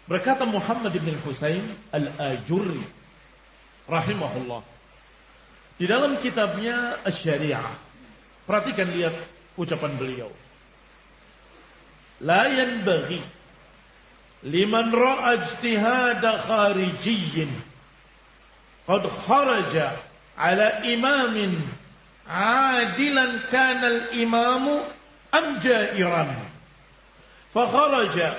Berkata Muhammad bin Husain al-Ajurri rahimahullah di dalam kitabnya Asy-Syari'ah. Perhatikan, lihat ucapan beliau. La yanbaghi liman ra'a ijtihada kharijiyyin qad kharaja ala imamin adilan kana al-imamu am ja'iran fa kharaja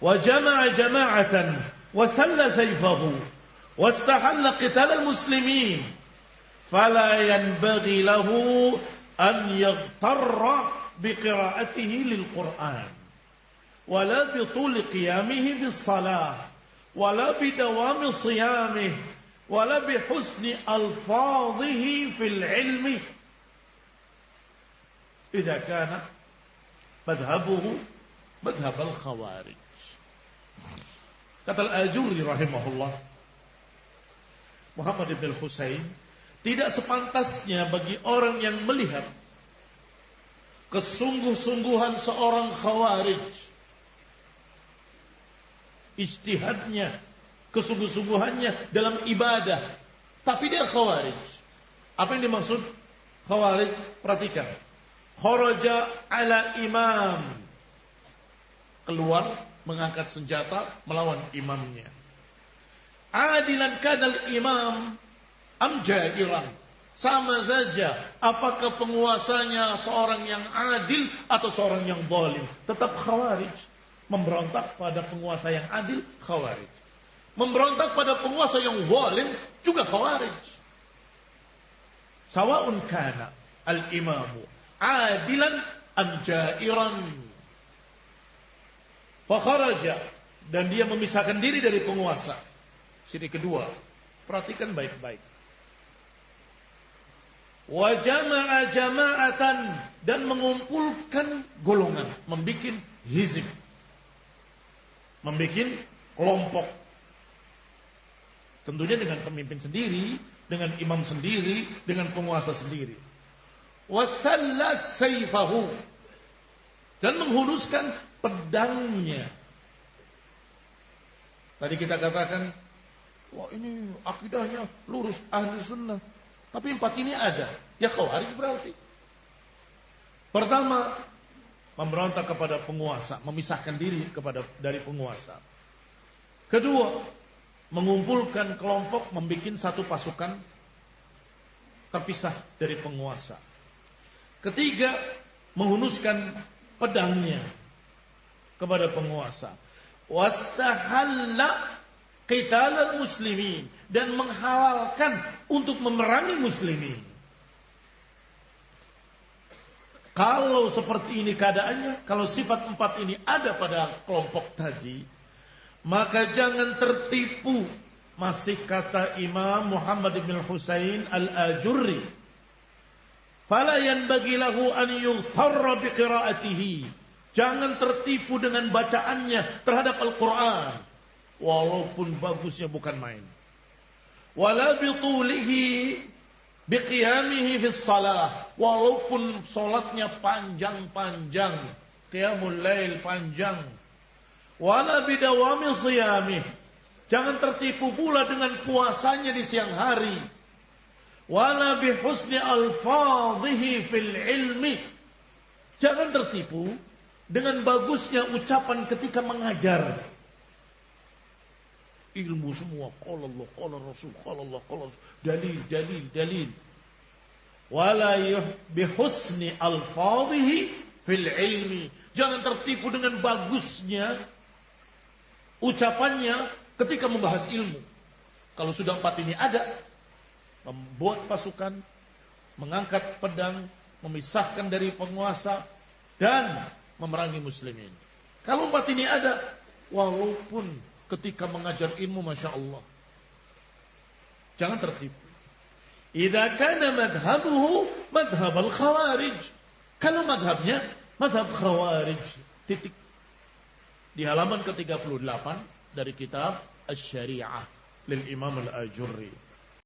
wa jama'a jama'atan wa salla sayfahu واستحل قتال المسلمين فلا ينبغي له أن يغتر بقراءته للقرآن ولا بطول قيامه بالصلاة ولا بدوام صيامه ولا بحسن ألفاظه في العلم إذا كان مذهبه مذهب الخوارج. Kata Al-Ajurri rahimahullah, Muhammad bin Husain, tidak sepantasnya bagi orang yang melihat kesungguh-sungguhan seorang khawarij, ijtihadnya, kesungguh-sungguhannya dalam ibadah, tapi dia khawarij. Apa yang dimaksud khawarij? Perhatikan. Kharaja ala imam, keluar mengangkat senjata melawan imamnya. Adilan kadal imam am jairan, sama saja apakah penguasanya seorang yang adil atau seorang yang zalim, tetap khawarij. Memberontak pada penguasa yang adil, khawarij. Memberontak pada penguasa yang zalim, juga khawarij. Sawa'un kana al-imamu adilan am jairan. Fa kharaja, dan dia memisahkan diri dari penguasa. Sini kedua, perhatikan baik-baik. Wa jama'a jama'atan, dan mengumpulkan golongan, membikin hizib, membikin kelompok. Tentunya dengan pemimpin sendiri, dengan imam sendiri, dengan penguasa sendiri. Wa salla sayfahu, dan menghunuskan pedangnya. Tadi kita katakan, wah ini akidahnya lurus ahli sunnah, tapi empat ini ada, ya khawarij berarti. Pertama, memberontak kepada penguasa, memisahkan diri dari penguasa. Kedua, mengumpulkan kelompok, membuat satu pasukan terpisah dari penguasa. Ketiga, menghunuskan pedangnya kepada penguasa. Wastahalla qitalal muslimin, dan menghalalkan untuk memerangi muslimin. Kalau seperti ini keadaannya, kalau sifat empat ini ada pada kelompok tadi, maka jangan tertipu. Masih kata Imam Muhammad bin Husain al-Ajurri, fala yanbaghi lahu an yughtarra biqiraatihi, jangan tertipu dengan bacaannya terhadap Al-Quran, walaupun bagusnya bukan main. Wala bitulihi biqiyamihi fis salah, walaupun salatnya panjang-panjang, qiyamul lail panjang. Wala bidawami siyamih, jangan tertipu pula dengan puasanya di siang hari. Wala bihusni alfadhihi fil ilmi, jangan tertipu dengan bagusnya ucapan ketika mengajar. Ilmu semua, qala Allah, qala Rasul, qala Allah, qala Rasul, dalil. Wala bihusni alfadhihi fil ilmi, jangan tertipu dengan bagusnya ucapannya ketika membahas ilmu. Kalau sudah empat ini ada, membuat pasukan, mengangkat pedang, memisahkan dari penguasa, dan memerangi muslimin. Kalau empat ini ada, walaupun ketika mengajar ilmu, Masya Allah, jangan tertipu. Idza kana madhabuhu madhab al-khawarij, kalau madhabnya madhab khawarij, titik. Di halaman ke-38 dari kitab Asy-Syari'ah lil Imam al-Ajurri.